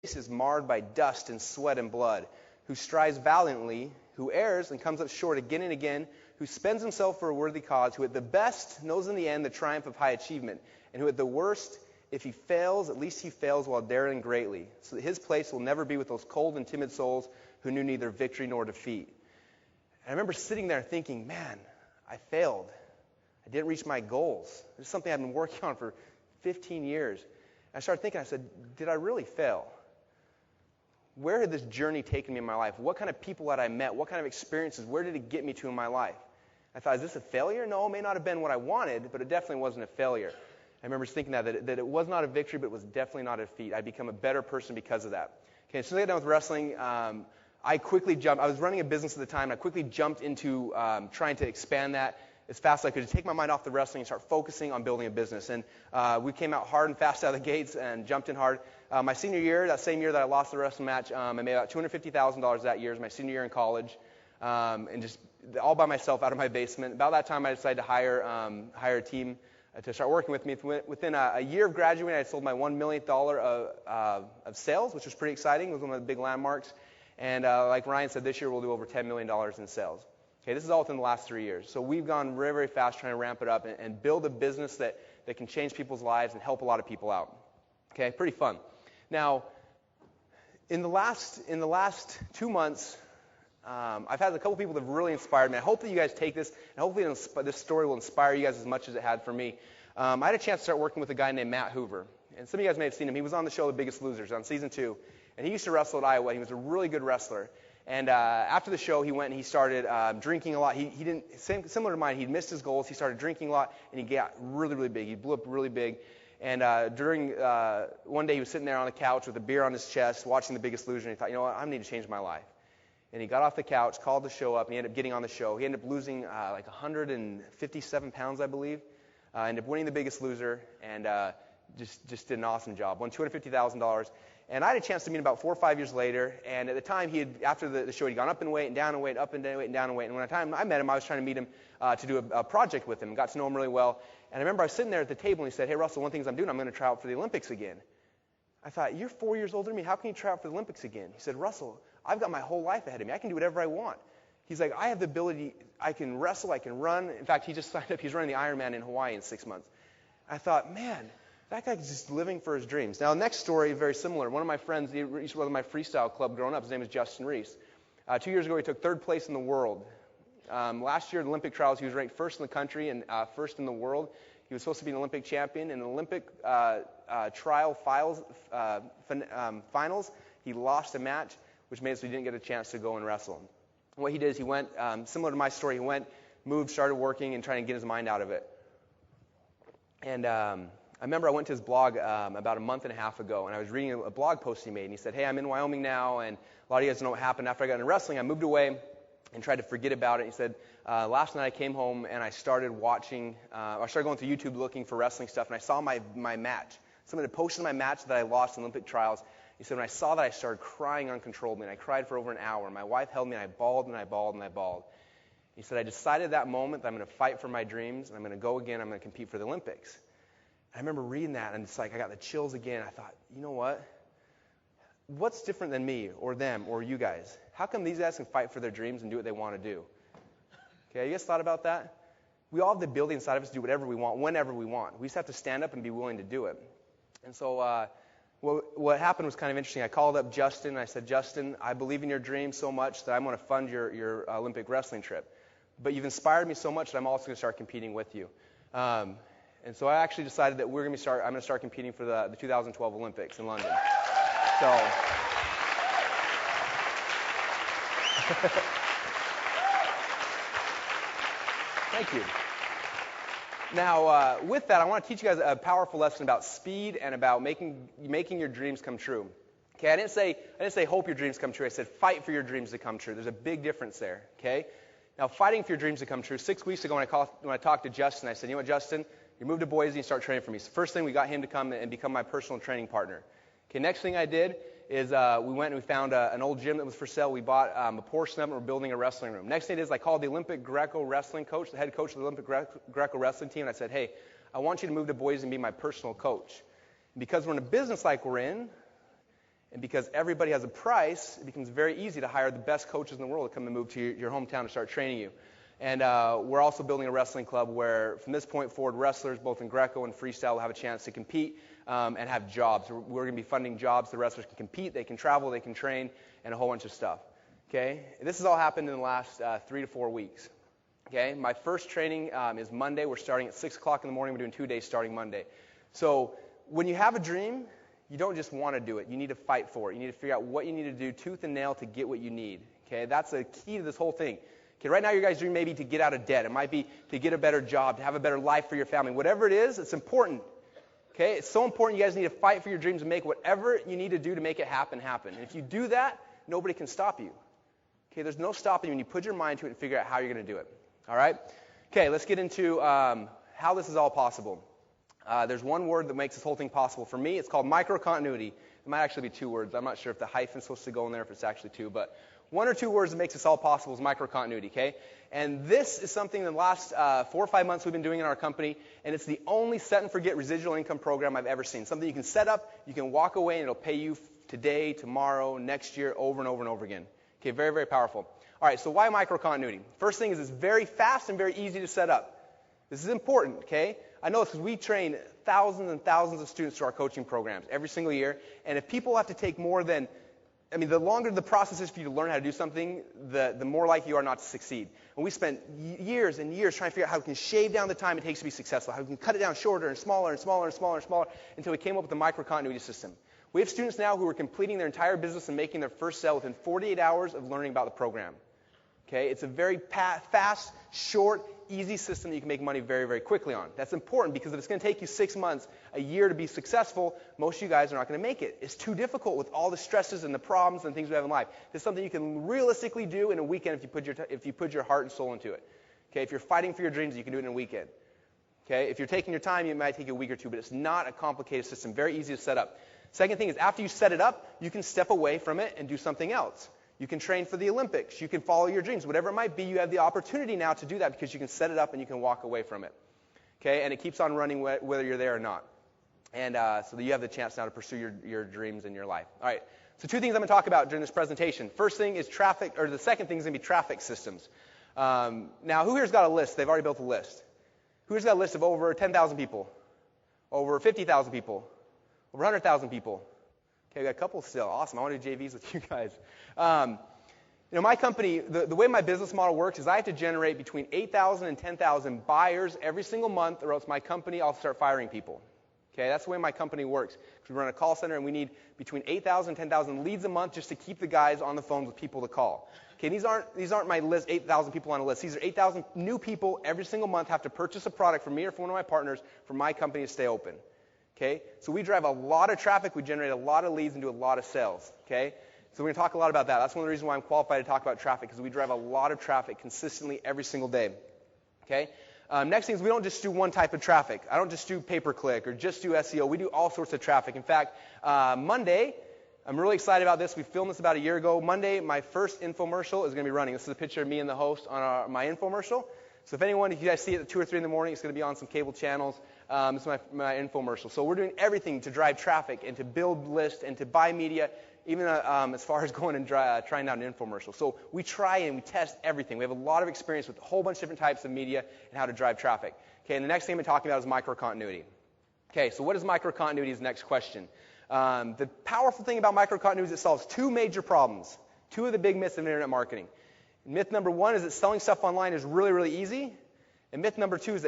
is marred by dust and sweat and blood, who strives valiantly, who errs and comes up short again and again, who spends himself for a worthy cause, who at the best knows in the end the triumph of high achievement, and who at the worst, if he fails, at least he fails while daring greatly, so that his place will never be with those cold and timid souls who knew neither victory nor defeat. And I remember sitting there thinking, man, I failed. I didn't reach my goals. This is something I've been working on for 15 years. I started thinking, I said, did I really fail? Where had this journey taken me in my life? What kind of people had I met? What kind of experiences? Where did it get me to in my life? I thought, is this a failure? No, it may not have been what I wanted, but it definitely wasn't a failure. I remember thinking that it was not a victory, but it was definitely not a defeat. I'd become a better person because of that. Okay, as soon as I got done with wrestling, I quickly jumped. I was running a business at the time, and I quickly jumped into trying to expand that as fast as I could, to take my mind off the wrestling and start focusing on building a business. And we came out hard and fast out of the gates and jumped in hard. My senior year, that same year that I lost the wrestling match, I made about $250,000 that year. It was my senior year in college, and just all by myself out of my basement. About that time, I decided to hire a team to start working with me. Within a year of graduating, I sold my $1 million of sales, which was pretty exciting. It was one of the big landmarks. And like Ryan said, this year we'll do over $10 million in sales. Okay, this is all within the last 3 years. So we've gone very, very fast trying to ramp it up and build a business that can change people's lives and help a lot of people out. Okay, pretty fun. Now, in the last 2 months, I've had a couple people that have really inspired me. I hope that you guys take this, and hopefully this story will inspire you guys as much as it had for me. I had a chance to start working with a guy named Matt Hoover. And some of you guys may have seen him. He was on the show The Biggest Losers on season 2. And he used to wrestle at Iowa. He was a really good wrestler. And after the show, he went and he started drinking a lot. He didn't, similar to mine, he'd missed his goals. He started drinking a lot, and he got really, really big. He blew up really big. And during one day, he was sitting there on the couch with a beer on his chest, watching The Biggest Loser, and he thought, you know what, I need to change my life. And he got off the couch, called the show up, and he ended up getting on the show. He ended up losing like 157 pounds, I believe. Ended up winning The Biggest Loser, and just did an awesome job. Won $250,000. And I had a chance to meet him about 4 or 5 years later. And at the time, after the show, he'd gone up in weight and down in weight, up and down weight and down in weight. And when I met him, I was trying to meet him to do a project with him. Got to know him really well. And I remember I was sitting there at the table, and he said, hey, Russell, one of the things I'm doing, I'm going to try out for the Olympics again. I thought, you're 4 years older than me. How can you try out for the Olympics again? He said, Russell, I've got my whole life ahead of me. I can do whatever I want. He's like, I have the ability. I can wrestle. I can run. In fact, he just signed up. He's running the Ironman in Hawaii in 6 months. I thought, man, that guy's just living for his dreams. Now, the next story, very similar. One of my friends, he used to run my freestyle club growing up. His name is Justin Reese. 2 years ago, he took 3rd place in the world. Last year, at the Olympic trials, he was ranked 1st in the country and 1st in the world. He was supposed to be an Olympic champion. In the Olympic trial finals, he lost a match, which made it so he didn't get a chance to go and wrestle. And what he did is he went, similar to my story, he went, moved, started working, and trying to get his mind out of it. And I remember I went to his blog about a month and a half ago, and I was reading a blog post he made, and he said, hey, I'm in Wyoming now, and a lot of you guys know what happened after I got into wrestling. I moved away and tried to forget about it. He said, last night I came home, and I started watching, I started going through YouTube looking for wrestling stuff, and I saw my match. Someone had posted my match that I lost in Olympic trials. He said, when I saw that, I started crying uncontrollably, and I cried for over an hour. My wife held me, and I bawled, and I bawled, and I bawled. He said, I decided that moment that I'm going to fight for my dreams, and I'm going to go again, I'm going to compete for the Olympics. I remember reading that, and it's like I got the chills again. I thought, you know what? What's different than me or them or you guys? How come these guys can fight for their dreams and do what they want to do? Okay, you guys thought about that? We all have the ability inside of us to do whatever we want, whenever we want. We just have to stand up and be willing to do it. And so what happened was kind of interesting. I called up Justin, and I said, Justin, I believe in your dream so much that I'm going to fund your Olympic wrestling trip. But you've inspired me so much that I'm also going to start competing with you. And so I actually decided that I'm going to start competing for the 2012 Olympics in London. So, thank you. Now, with that, I want to teach you guys a powerful lesson about speed and about making your dreams come true. Okay, I didn't say hope your dreams come true. I said fight for your dreams to come true. There's a big difference there. Okay. Now, fighting for your dreams to come true. 6 weeks ago, when I talked to Justin, I said, you know what, Justin? You moved to Boise and start training for me. So first thing, we got him to come and become my personal training partner. Okay, next thing I did is we went and we found an old gym that was for sale. We bought a portion of it and we're building a wrestling room. Next thing is I called the Olympic Greco wrestling coach, the head coach of the Olympic Greco wrestling team, and I said, hey, I want you to move to Boise and be my personal coach. And because we're in a business like we're in, And because everybody has a price, it becomes very easy to hire the best coaches in the world to come and move to your hometown to start training you. And we're also building a wrestling club where, from this point forward, wrestlers, both in Greco and freestyle, will have a chance to compete and have jobs. We're going to be funding jobs. The wrestlers can compete, they can travel, they can train, and a whole bunch of stuff. Okay? This has all happened in the last 3 to 4 weeks. Okay? My first training is Monday. We're starting at 6 o'clock in the morning. We're doing 2 days starting Monday. So when you have a dream, you don't just want to do it. You need to fight for it. You need to figure out what you need to do tooth and nail to get what you need. Okay? That's the key to this whole thing. Okay, right now your guys' dream may be to get out of debt. It might be to get a better job, to have a better life for your family. Whatever it is, it's important. Okay? It's so important you guys need to fight for your dreams and make whatever you need to do to make it happen. And if you do that, nobody can stop you. Okay? There's no stopping you when you put your mind to it and figure out how you're going to do it. All right? Okay, let's get into how this is all possible. There's one word that makes this whole thing possible for me. It's called microcontinuity. It might actually be 2 words. I'm not sure if the hyphen's supposed to go in there, if it's actually 2, but 1 or 2 words that makes this all possible is microcontinuity, okay? And this is something in the last 4 or 5 months we've been doing in our company, and it's the only set and forget residual income program I've ever seen. Something you can set up, you can walk away, and it'll pay you today, tomorrow, next year, over and over and over again. Okay, very, very powerful. All right, so why microcontinuity? First thing is it's very fast and very easy to set up. This is important, okay? I know this because we train thousands and thousands of students to our coaching programs every single year, and if people have to take more than the longer the process is for you to learn how to do something, the more likely you are not to succeed. And we spent years and years trying to figure out how we can shave down the time it takes to be successful, how we can cut it down shorter and smaller and smaller and smaller and smaller until we came up with the microcontinuity system. We have students now who are completing their entire business and making their first sale within 48 hours of learning about the program. Okay, it's a very fast, short, easy system that you can make money very, very quickly on. That's important because if it's going to take you 6 months, a year to be successful, most of you guys are not going to make it. It's too difficult with all the stresses and the problems and things we have in life. This is something you can realistically do in a weekend if you put your heart and soul into it. Okay, if you're fighting for your dreams, you can do it in a weekend. Okay, if you're taking your time, it might take you a week or 2, but it's not a complicated system. Very easy to set up. Second thing is after you set it up, you can step away from it and do something else. You can train for the Olympics. You can follow your dreams. Whatever it might be, you have the opportunity now to do that because you can set it up and you can walk away from it. Okay, and it keeps on running whether you're there or not. And so that you have the chance now to pursue your dreams in your life. All right, so 2 things I'm going to talk about during this presentation. First thing is traffic, or the second thing is going to be traffic systems. Now, who here's got a list? They've already built a list. Who here's got a list of over 10,000 people? Over 50,000 people? Over 100,000 people? Okay, we got a couple still. Awesome. I want to do JVs with you guys. My company, the way my business model works is I have to generate between 8,000 and 10,000 buyers every single month, or else my company, I'll start firing people. Okay, that's the way my company works. We run a call center, and we need between 8,000 and 10,000 leads a month just to keep the guys on the phone with people to call. Okay, these aren't my list, 8,000 people on a list. These are 8,000 new people every single month have to purchase a product from me or from one of my partners for my company to stay open. Okay, so we drive a lot of traffic, we generate a lot of leads, and do a lot of sales. Okay, so we're going to talk a lot about that. That's one of the reasons why I'm qualified to talk about traffic, because we drive a lot of traffic consistently every single day. Okay, next thing is we don't just do one type of traffic. I don't just do pay-per-click or just do SEO. We do all sorts of traffic. In fact, Monday, I'm really excited about this. We filmed this about a year ago. Monday, my first infomercial is going to be running. This is a picture of me and the host on my infomercial. So if you guys see it at 2 or 3 in the morning, it's going to be on some cable channels. This is my infomercial. So we're doing everything to drive traffic and to build lists and to buy media, even as far as going and trying out an infomercial. So we try and we test everything. We have a lot of experience with a whole bunch of different types of media and how to drive traffic. Okay, and the next thing I'm talking about is microcontinuity. Okay, so what is microcontinuity is the next question. The powerful thing about microcontinuity is it solves 2 major problems, 2 of the big myths of internet marketing. Myth number 1 is that selling stuff online is really, really easy. And myth number 2 is that